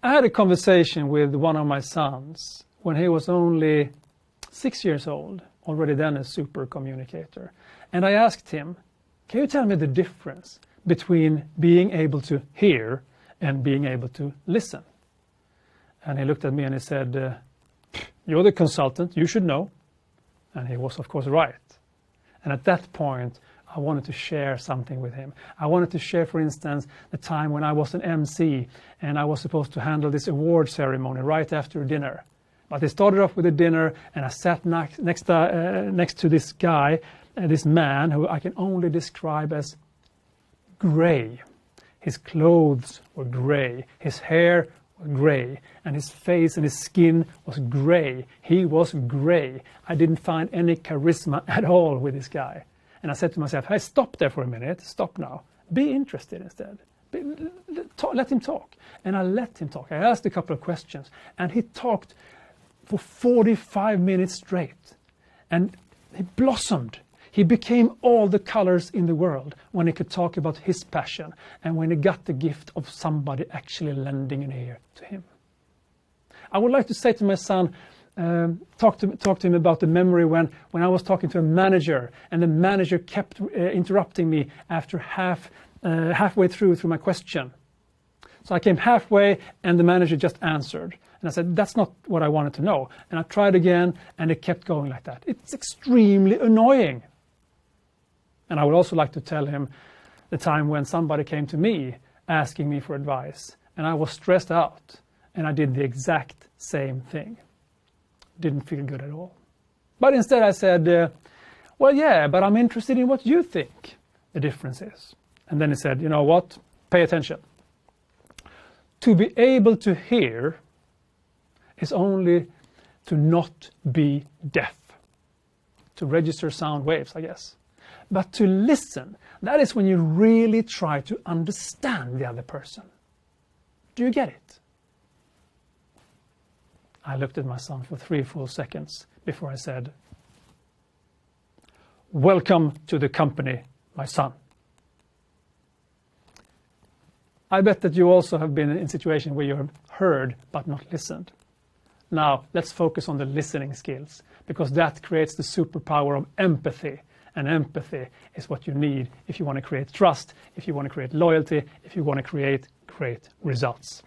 I had a conversation with one of my sons when he was only 6 years old, already then a super communicator. And I asked him, can you tell me the difference between being able to hear and being able to listen? And he looked at me and he said, you're the consultant, you should know. And he was, of course, right. And at that point, I wanted to share something with him. I wanted to share, for instance, the time when I was an MC and I was supposed to handle this award ceremony right after dinner. But they started off with a dinner, and I sat next to this guy, this man who I can only describe as gray. His clothes were gray, his hair was gray, and his face and his skin was gray. He was gray. I didn't find any charisma at all with this guy. And I said to myself, hey, stop there for a minute, stop now. Be interested instead. Let him talk. And I let him talk. I asked a couple of questions, and he talked for 45 minutes straight. And he blossomed. He became all the colors in the world when he could talk about his passion and when he got the gift of somebody actually lending an ear to him. I would like to say to my son, talk to him about the memory when I was talking to a manager and the manager kept interrupting me after halfway through my question. So I came halfway and the manager just answered. And I said, that's not what I wanted to know. And I tried again and it kept going like that. It's extremely annoying. And I would also like to tell him the time when somebody came to me asking me for advice and I was stressed out and I did the exact same thing. Didn't feel good at all. But instead I said, well, yeah, but I'm interested in what you think the difference is. And then he said, you know what? Pay attention. To be able to hear is only to not be deaf. To register sound waves, I guess. But to listen, that is when you really try to understand the other person. Do you get it? I looked at my son for 3 full seconds before I said, welcome to the company, my son. I bet that you also have been in a situation where you have heard but not listened. Now, let's focus on the listening skills, because that creates the superpower of empathy. And empathy is what you need if you want to create trust, if you want to create loyalty, if you want to create great results.